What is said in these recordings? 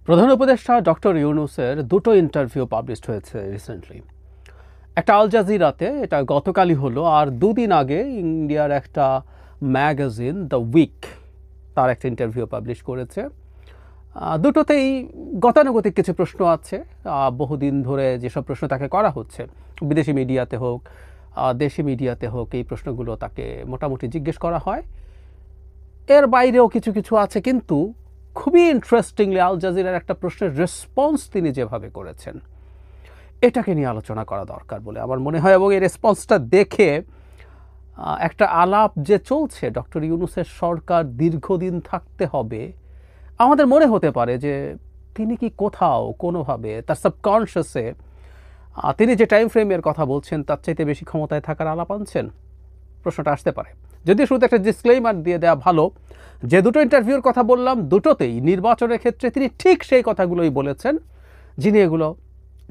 প্রধান উপদেষ্টা ডক্টর ইউনূসের দুটো ইন্টারভিউ পাবলিশড হয়েছে রিসেন্টলি। একটা আল জাজিরাতে, এটা গতকালই হলো, আর দুদিন আগে ইন্ডিয়ার একটা ম্যাগাজিন দ্য উইক তার একটা ইন্টারভিউ পাবলিশ করেছে। দুটোতেই গতানুগতিক কিছু প্রশ্ন আছে। বহুদিন ধরে যেসব প্রশ্ন তাকে করা হচ্ছে, বিদেশি মিডিয়াতে হোক দেশি মিডিয়াতে হোক, এই প্রশ্নগুলো তাকে মোটামুটি জিজ্ঞেস করা হয়। এর বাইরেও কিছু কিছু আছে, কিন্তু খুবই ইন্টারেস্টিংলি আল জাজিরার একটা প্রশ্নের রেসপন্স তিনি যেভাবে করেছেন, এটাকে নিয়ে আলোচনা করা দরকার বলে আমার মনে হয়। এবং এই রেসপন্সটা দেখে একটা আলাপ যে চলছে, ডক্টর ইউনূসের সরকার দীর্ঘদিন থাকতে হবে, আমাদের মনে হতে পারে যে তিনি কি কোথাও কোনোভাবে তার সাবকনশিয়াসে তিনি যে টাইম ফ্রেমের কথা বলছেন তার চাইতে বেশি ক্ষমতায় থাকার আলাপ আনছেন। প্রশ্নটা আসতে পারে। যদিও শুরুতে একটা ডিসক্লেইমার দিয়ে দেওয়া ভালো, যে দুটো ইন্টারভিউর কথা বললাম দুটোতেই নির্বাচনের ক্ষেত্রে তিনি ঠিক সেই কথাগুলোই বলেছেন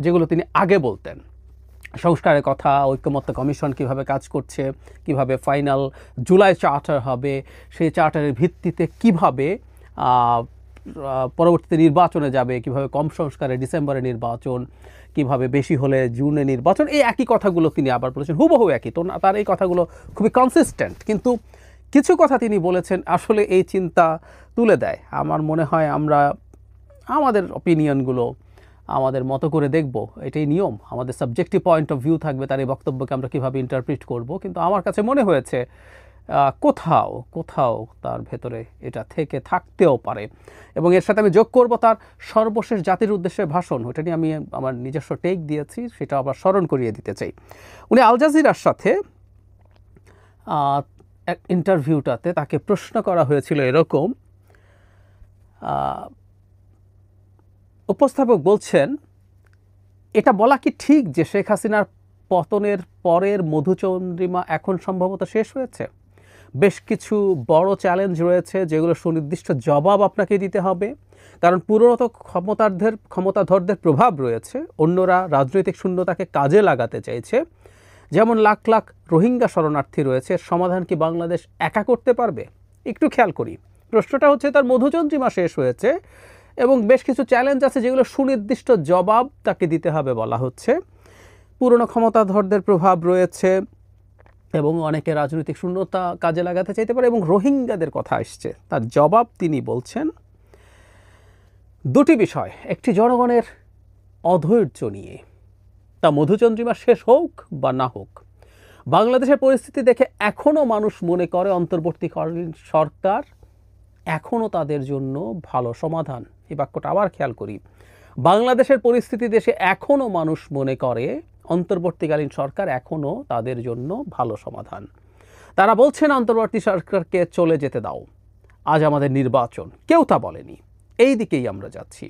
যেগুলো তিনি আগে বলতেন। সংস্কারের কথা, ঐক্যমত্য কমিশন কিভাবে কাজ করছে, কিভাবে ফাইনাল জুলাই চার্টার হবে, সেই চার্টারের ভিত্তিতে কিভাবে পরবর্তীতে নির্বাচনে যাবে, কিভাবে কম সংস্কারে ডিসেম্বরে নির্বাচন, কিভাবে বেশি হলে জুনে নির্বাচন, এই একই কথাগুলো তিনি আবার বলেছেন, হুবহু একই। তো তার এই কথাগুলো খুবই কনসিস্টেন্ট, কিন্তু কিছু কথা তিনি বলেছেন আসলে এই চিন্তা তুলে দেয়। আমার মনে হয় আমরা আমাদের অপিনিয়নগুলো আমাদের মতো করে দেখব, এটাই নিয়ম। আমাদের সাবজেক্টিভ পয়েন্ট অফ ভিউ থাকবে, তার এই বক্তব্যকে আমরা কীভাবে ইন্টারপ্রিট করব। কিন্তু আমার কাছে মনে হয়েছে কোথাও কোথাও তার ভেতরে এটা থেকে থাকতেও পারে। এবং এর সাথে আমি যোগ করব তার সর্বশেষ জাতির উদ্দেশ্যে ভাষণ, ওটা নিয়ে আমি আমার নিজস্ব টেক দিয়েছি, সেটা আবার স্মরণ করিয়ে দিতে চাই। উনি আল জাজিরার সাথে ইন্টারভিউটাতে তাকে প্রশ্ন করা হয়েছিল এরকম, উপস্থাপক বলছেন, এটা বলা কি ঠিক যে শেখ হাসিনার পতনের পরের মধুচন্দ্রিমা এখন সম্ভবত শেষ হয়েছে? বেশ কিছু বড় চ্যালেঞ্জ রয়েছে যেগুলো সুনির্দিষ্ট জবাব আপনাকে দিতে হবে, কারণ পুরোনত ক্ষমতাধরদের প্রভাব রয়েছে। অন্যরা রাজনৈতিক শূন্যতাকে কাজে লাগাতে চাইছে। যেমন লাখ লাখ রোহিঙ্গা শরণার্থী রয়েছে, সমাধান কি বাংলাদেশ একা করতে পারবে? একটু খেয়াল করি, প্রশ্নটা হচ্ছে তার মধুচন্দ্রিমা শেষ হয়েছে এবং বেশ কিছু চ্যালেঞ্জ আছে যেগুলো সুনির্দিষ্ট জবাব তাকে দিতে হবে বলা হচ্ছে। পুরনো ক্ষমতাধরদের প্রভাব রয়েছে এবং অনেকে রাজনৈতিক শূন্যতা কাজে লাগাতে চাইতে পারে, এবং রোহিঙ্গাদের কথা আসছে। তার জবাব তিনি বলছেন দুটি বিষয়, একটি জনগণের অধৈর্য নিয়ে, তা মধুচন্দ্রিমা শেষ হোক বা না হোক, বাংলাদেশের পরিস্থিতি দেখে এখনও মানুষ মনে করে অন্তর্বর্তীকালীন সরকার এখনও তাদের জন্য ভালো সমাধান। এই বাক্যটা আবার খেয়াল করি, বাংলাদেশের পরিস্থিতি দেশে এখনও মানুষ মনে করে অন্তর্বর্তীকালীন সরকার এখনও তাদের জন্য ভালো সমাধান। তারা বলছেন অন্তর্বর্তী সরকারকে চলে যেতে দাও, আজ আমাদের নির্বাচন। কেউ তা বলেনি। এই দিকেই আমরা যাচ্ছি।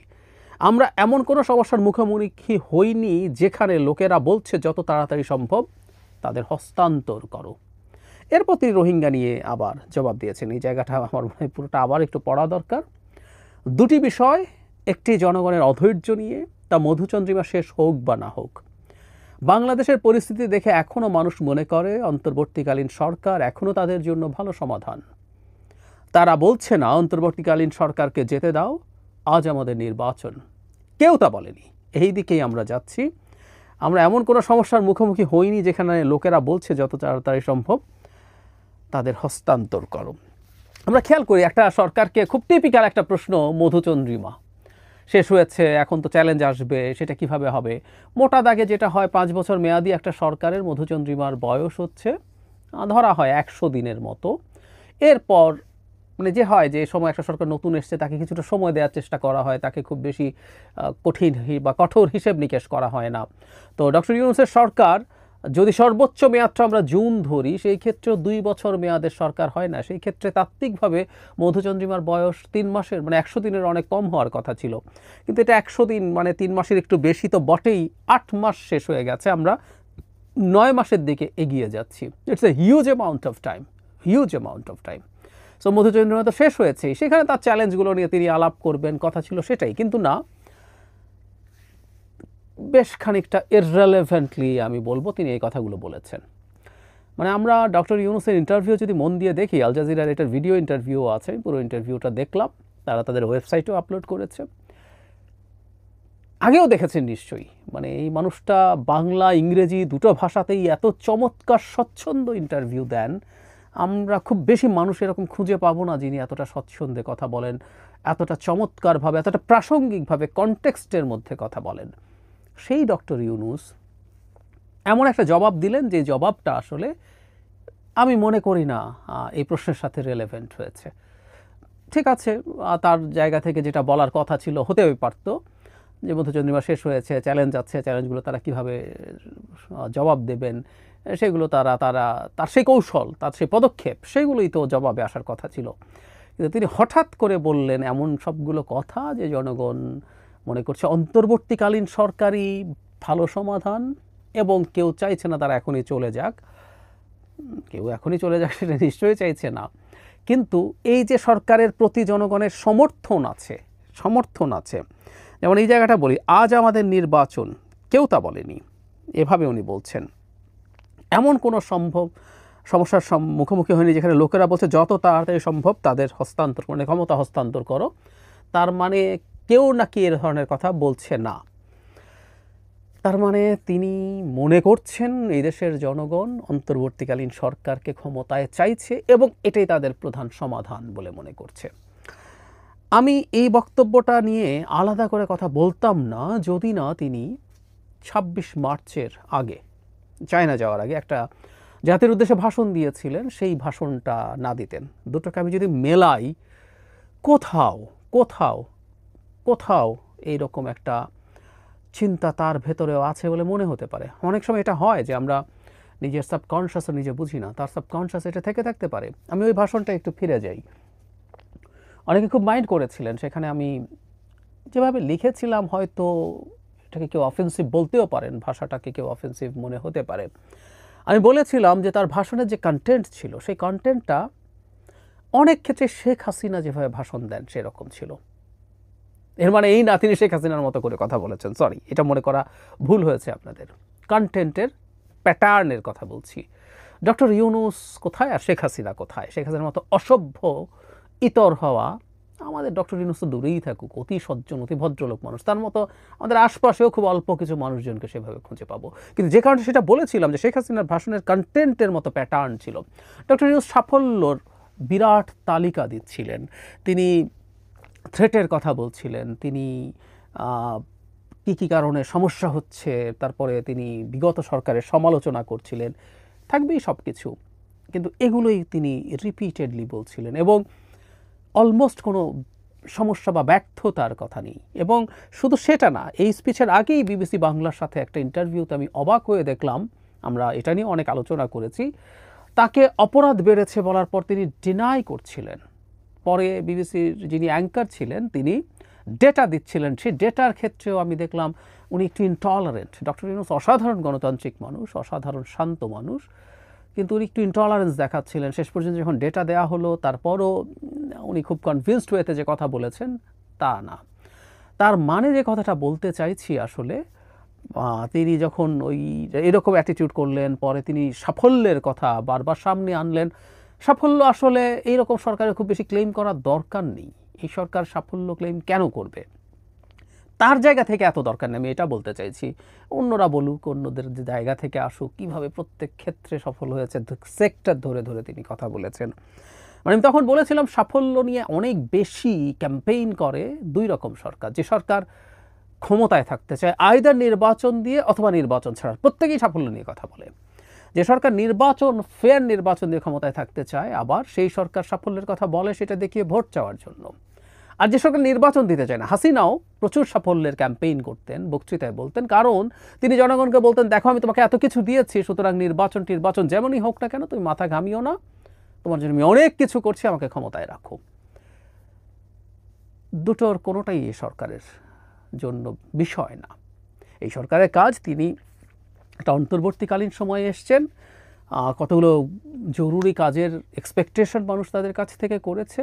আমরা এমন কোনো সমস্যার মুখোমুখি হইনি যেখানে লোকেরা বলছে যত তাড়াতাড়ি সম্ভব তাদের হস্তান্তর করো। এরপর তিনি রোহিঙ্গা নিয়ে আবার জবাব দিয়েছেন। এই জায়গাটা আমার মনে হয় পুরোটা আবার একটু পড়া দরকার। দুটি বিষয়, একটি জনগণের অধৈর্য নিয়ে, তা মধুচন্দ্রিমা শেষ হোক বা না হোক, বাংলাদেশের পরিস্থিতি দেখে এখনও মানুষ মনে করে অন্তর্বর্তীকালীন সরকার এখনও তাদের জন্য ভালো সমাধান। তারা বলছে না অন্তর্বর্তীকালীন সরকারকে যেতে দাও, আজ আমাদের নির্বাচন। কেউ তা বলেনি। এই দিকেই আমরা যাচ্ছি। আমরা এমন কোনো সমস্যার মুখোমুখি হইনি যেখানে লোকেরা বলছে যত তাড়াতাড়ি সম্ভব তাদের হস্তান্তর করো। আমরা খেয়াল করি একটা সরকারকে, খুব টিপিক্যাল একটা প্রশ্ন, মধুচন্দ্রিমা শেষ হয়েছে, এখন তো চ্যালেঞ্জ আসবে, সেটা কিভাবে হবে? মোটা দাগে যেটা হয়, 5 বছর মেয়াদি একটা সরকারের মধুচন্দ্রিমার বয়স হচ্ছে ধরা হয় 100 দিনের মতো। এরপর মানে যে হয় যে সময় একটা সরকার নতুন এসছে তাকে কিছুটা সময় দেওয়ার চেষ্টা করা হয়, তাকে খুব বেশি কঠিন বা কঠোর হিসেব নিকেশ করা হয় না। তো ডক্টর ইউনূসের সরকার যদি সর্বোচ্চ মেয়াদটা আমরা জুন ধরি, সেই ক্ষেত্রেও 2 বছর মেয়াদের সরকার হয় না। সেই ক্ষেত্রে তাত্ত্বিকভাবে মধুচন্দ্রিমার বয়স 3 মাসের, মানে 100 দিনের অনেক কম হওয়ার কথা ছিল, কিন্তু এটা 100 দিন মানে 3 মাসের একটু বেশি তো বটেই। 8 মাস শেষ হয়ে গেছে, আমরা 9 মাসের দিকে এগিয়ে যাচ্ছি। It's a huge amount of time. So মধুচন্দ্রিমা তো শেষ হয়েছে, সেখানে তার চ্যালেঞ্জগুলো নিয়ে তিনি আলাপ করবেন, কথা ছিল সেটাই, কিন্তু না, বেশ খানিকটা ইররেলেভেন্টলি আমি বলবো তিনি এই কথাগুলো বলেছেন। মানে আমরা ডক্টর ইউনূসের ইন্টারভিউ যদি মন দিয়ে দেখি, আল জাজিরার এটার ভিডিও ইন্টারভিউ আছে, পুরো ইন্টারভিউটা দেখলাম, তারা তাদের ওয়েবসাইটেও আপলোড করেছে। আগেও দেখেছেন নিশ্চয়ই, মানে এই মানুষটা বাংলা ইংরেজি দুটো ভাষাতেই এত চমৎকার স্বচ্ছন্দ ইন্টারভিউ দেন। আমরা খুব বেশি মানুষ এরকম খুঁজে পাবো না যিনি এতটা স্বচ্ছন্দে কথা বলেন, এতটা চমৎকারভাবে, এতটা প্রাসঙ্গিকভাবে কনটেক্সটের মধ্যে কথা বলেন। সেই ডক্টর ইউনূস এমন একটা জবাব দিলেন যে জবাবটা আসলে আমি মনে করি না এই প্রশ্নের সাথে রেলেভেন্ট হয়েছে। ঠিক আছে, তার জায়গা থেকে যেটা বলার কথা ছিল হতেও পারতো, যে মধুচন্দ্রিমা শেষ হয়েছে, চ্যালেঞ্জ আছে, চ্যালেঞ্জগুলো তারা কিভাবে জবাব দেবেন সেগুলো তার সেই কৌশল, তার সেই পদক্ষেপ, সেগুলোই তো জবাবে আসার কথা ছিল। কিন্তু তিনি হঠাৎ করে বললেন এমন সবগুলো কথা যে জনগণ মনে করছে অন্তর্বর্তীকালীন সরকারই ভালো সমাধান এবং কেউ চাইছে না তারা এখনই চলে যাক। কেউ এখনই চলে যাক সেটা নিশ্চয়ই চাইছে না, কিন্তু এই যে সরকারের প্রতি জনগণের সমর্থন আছে, যেমন এই জায়গাটা বলি, আজ আমাদের নির্বাচন, কেউ তা বলেনি, এভাবে উনি বলছেন। এমন কোনো সমস্যার মুখোমুখি হয়নি যেখানে লোকেরা বলছে যত তাড়াতাড়ি সম্ভব তাদের হস্তান্তর, মানে ক্ষমতা হস্তান্তর করো। তার মানে কেউ নাকি এ ধরনের কথা বলছে না। তার মানে তিনি মনে করছেন এই দেশের জনগণ অন্তর্বর্তীকালীন সরকারকে ক্ষমতায় চাইছে এবং এটাই তাদের প্রধান সমাধান বলে মনে করছে। আমি এই বক্তব্যটা নিয়ে আলাদা করে কথা বলতাম না যদি না তিনি ২৬ মার্চের আগে, চায়না যাওয়ার আগে একটা জাতির উদ্দেশ্যে ভাষণ দিয়েছিলেন, সেই ভাষণটা না দিতেন। দুটোকে আমি যদি মেলাই, কোথাও কোথাও কোথাও এইরকম একটা চিন্তা তার ভেতরেও আছে বলে মনে হতে পারে। অনেক সময় এটা হয় যে আমরা নিজের সাবকনশিয়াসও নিজে বুঝি না, তার সাবকনশিয়াস এটা থেকে থাকতে পারে। আমি ওই ভাষণটা একটু ফিরে যাই। অনেকে খুব মাইন্ড করেছিলেন, সেখানে আমি যেভাবে লিখেছিলাম হয়তো এটাকে কেউ অফেন্সিভ বলতেও পারেন, ভাষাটাকে কেউ অফেন্সিভ মনে হতে পারে। আমি বলেছিলাম যে তার ভাষণের যে কন্টেন্ট ছিল, সেই কন্টেন্টটা অনেক ক্ষেত্রে শেখ হাসিনা যেভাবে ভাষণ দেন সেরকম ছিল। এর মানে এই না তিনি শেখ হাসিনার মতো করে কথা বলেছেন, সরি, এটা মনে করা ভুল হয়েছে আপনাদের। কন্টেন্টের প্যাটার্নের কথা বলছি। ডক্টর ইউনূস কোথায় আর শেখ হাসিনা কোথায়? শেখ হাসিনার মতো অসভ্য ইতর হওয়া, আমাদের ডক্টর ইউনূস তো দূরেই থাকুক, অতি সজ্জন, অতি ভদ্রলোক মানুষ, তার মতো আমাদের আশপাশেও খুব অল্প কিছু মানুষজনকে সেভাবে খুঁজে পাবো। কিন্তু যে কারণে সেটা বলেছিলাম যে শেখ হাসিনার ভাষণের কন্টেন্টের মতো প্যাটার্ন ছিল। ডক্টর ইউনূস সাফল্যর বিরাট তালিকা দিচ্ছিলেন, তিনি থ্রেটের কথা বলছিলেন, তিনি কী কী কারণে সমস্যা হচ্ছে, তারপরে তিনি বিগত সরকারের সমালোচনা করছিলেন, থাকবেই সব কিছু, কিন্তু এগুলোই তিনি রিপিটেডলি বলছিলেন এবং অলমোস্ট কোনো সমস্যা বা ব্যর্থতার কথা নেই। এবং শুধু সেটা না, এই স্পিচের আগেই বিবিসি বাংলার সাথে একটা ইন্টারভিউতে আমি অবাক হয়ে দেখলাম, আমরা এটা নিয়ে অনেক আলোচনা করেছি, তাকে অপরাধ বেড়েছে বলার পর তিনি ডিনাই করছিলেন। পরে বিবিসির যিনি অ্যাঙ্কার ছিলেন তিনি ডেটা দিচ্ছিলেন, সেই ডেটার ক্ষেত্রেও আমি দেখলাম উনি একটু ইনটলারেন্ট। ডক্টর ইউনূস অসাধারণ গণতান্ত্রিক মানুষ, অসাধারণ শান্ত মানুষ, কিন্তু উনি একটু ইনটলারেন্স দেখাচ্ছিলেন। শেষ পর্যন্ত যখন ডেটা দেওয়া হলো তারপরও উনি খুব কনভিন্সড হয়েতে যে কথা বলেছেন তা না। তার মানে যে কথাটা বলতে চাইছি আসলে, তিনি যখন এরকম অ্যাটিটিউড করলেন, পরে তিনি সাফল্যের কথা বারবার সামনে আনলেন। সাফল্য আসলে এইরকম সরকারের খুব বেশি ক্লেম করার দরকার নেই। এই সরকার সাফল্য ক্লেম কেন করবে? তার জায়গা থেকে এত দরকার নেই, আমি এটা বলতে চাইছি। অন্যরা বলুক, অন্যদের যে জায়গা থেকে আসুক, কীভাবে প্রত্যেক ক্ষেত্রে সফল হয়েছে, সেক্টর ধরে ধরে তিনি কথা বলেছেন। মানে আমি তখন বলেছিলাম সাফল্য নিয়ে অনেক বেশি ক্যাম্পেইন করে দুই রকম সরকার। যে সরকার ক্ষমতায় থাকতে চায় আইদার নির্বাচন দিয়ে অথবা নির্বাচন ছাড়া, প্রত্যেকেই সাফল্য নিয়ে কথা বলে। যে সরকার ফেয়ার নির্বাচন দিয়ে ক্ষমতায় থাকতে চায়, আবার সেই সরকার সাফল্যের কথা বলে সেটা দেখিয়ে ভোট চাওয়ার জন্য। আর যে সরকার নির্বাচন দিতে চায় না, হাসিনাও প্রচুর সাফল্যের ক্যাম্পেইন করতেন, বক্তৃতায় বলতেন, কারণ তিনি জনগণকে বলতেন দেখো আমি তোমাকে এত কিছু দিয়েছি, সুতরাং নির্বাচন যেমনই হোক না কেন তুমি মাথা ঘামিও না, তোমার জন্য আমি অনেক কিছু করছি, আমাকে ক্ষমতায় রাখো। দুটোর কোনোটাই এই সরকারের জন্য বিষয় না। এই সরকারের কাজ, তিনি একটা অন্তর্বর্তীকালীন সময়ে এসছেন, কতগুলো জরুরি কাজের এক্সপেকটেশন মানুষ তাদের কাছ থেকে করেছে,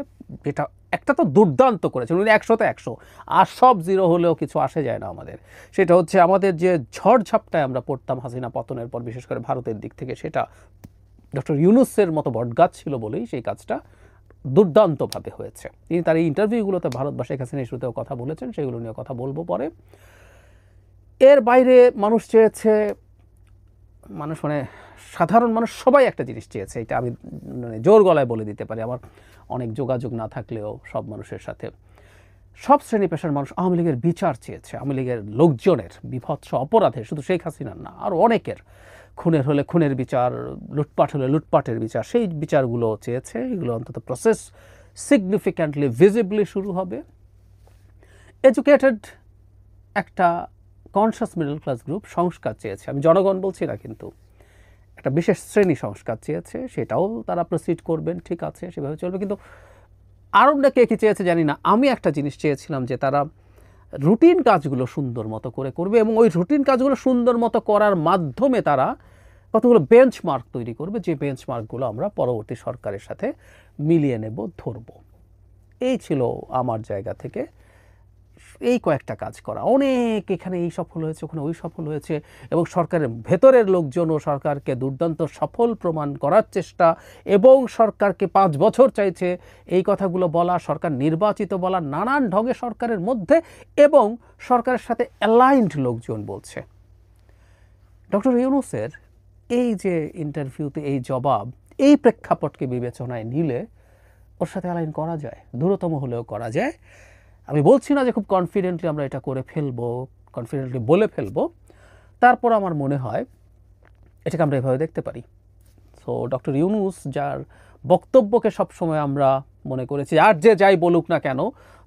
এটা একটা তো দুর্দান্ত করেছেন উনি, 100তে 100, আর সব জিরো হলেও কিছু আসে যায় না আমাদের। সেটা হচ্ছে আমাদের যে ঝড়ঝাপটায় আমরা পড়তাম হাসিনা পতনের পর, বিশেষ করে ভারতের দিক থেকে, সেটা ডক্টর ইউনূসের মতো বটগাছ ছিল বলেই সেই কাজটা দুর্দান্তভাবে হয়েছে। তিনি তার এই ইন্টারভিউগুলোতে ভারত বা শেখ হাসিনা ইস্যুতেও কথা বলেছেন, সেগুলো নিয়ে কথা বলবো পরে। এর বাইরে মানুষ চেয়েছে, মানুষ মানে সাধারণ মানুষ সবাই একটা জিনিস চেয়েছে, এটা আমি মানে জোর গলায় বলে দিতে পারি, আমার অনেক যোগাযোগ না থাকলেও সব মানুষের সাথে, সব শ্রেণী পেশার মানুষ আওয়ামী লীগের বিচার চেয়েছে, আওয়ামী লীগের লোকজনের বিভৎস অপরাধে, শুধু শেখ হাসিনার না, আর অনেকের, খুনের হলে খুনের বিচার, লুটপাট হলে লুটপাটের বিচার, সেই বিচারগুলো চেয়েছে। এগুলো অন্তত প্রসেস সিগনিফিক্যান্টলি ভিজিবলি শুরু হবে। এডুকেটেড একটা কনশাস মিডল ক্লাস গ্রুপ সংস্কার চেয়েছে, আমি জনগণ বলছি না, কিন্তু একটা বিশেষ শ্রেণী সংস্কার চেয়েছে, সেটাও তারা প্রসিড করবেন, ঠিক আছে, সেভাবে চলবে। কিন্তু আরও কে কী চেয়েছে জানি না, আমি একটা জিনিস চেয়েছিলাম যে তারা রুটিন কাজগুলো সুন্দর মতো করে করবে, এবং ওই রুটিন কাজগুলো সুন্দর মতো করার মাধ্যমে তারা কতগুলো বেঞ্চমার্ক তৈরি করবে, যে বেঞ্চমার্কগুলো আমরা পরবর্তী সরকারের সাথে মিলিয়ে নেব, ধরব। এই ছিল আমার জায়গা থেকে এই কয়েকটা কাজ করা। অনেক এখানে এই সফল হয়েছে, ওখানে ওই সফল হয়েছে, এবং সরকারের ভেতরের লোকজনও সরকারকে দুর্দান্ত সফল প্রমাণ করার চেষ্টা, এবং সরকারকে 5 বছর চাইছে এই কথাগুলো বলা, সরকার নির্বাচিত বলা, নানান ঢঙে সরকারের মধ্যে এবং সরকারের সাথে অ্যালাইনড লোকজন বলছে। ডক্টর ইউনূসের এই যে ইন্টারভিউতে এই জবাব, এই প্রেক্ষাপটকে বিবেচনায় নিলে ওর সাথে অ্যালাইন করা যায়, দূরতম হলেও করা যায়। আমি বলছি না যে খুব কনফিডেন্টলি আমরা এটা করে ফেলবো, কনফিডেন্টলি বলে ফেলবো, তারপর আমার মনে হয় এটাকে আমরা এভাবে দেখতে পারি। সো ডক্টর ইউনূস, যার বক্তব্যকে সবসময় আমরা মনে করেছি, আর যে যাই বলুক না কেন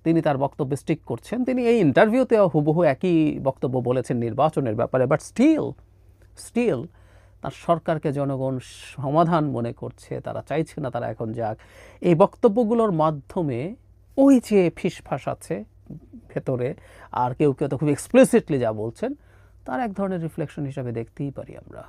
তিনি তার বক্তব্যে স্টিক করছেন, তিনি এই ইন্টারভিউতেও হুবহু একই বক্তব্য বলেছেন নির্বাচনের ব্যাপারে, বাট স্টিল তার সরকারকে জনগণ সমাধান মনে করছে, তারা চাইছে না তারা এখন যাক। এই বক্তব্যগুলোর মাধ্যমে ওই যে ফিসফাস আছে ভেতরে, আর কেউ কেউ তো খুব এক্সপ্লিসিটলি যা বলছেন, তার এক ধরনের রিফ্লেকশন হিসাবে দেখতেই পারি আমরা।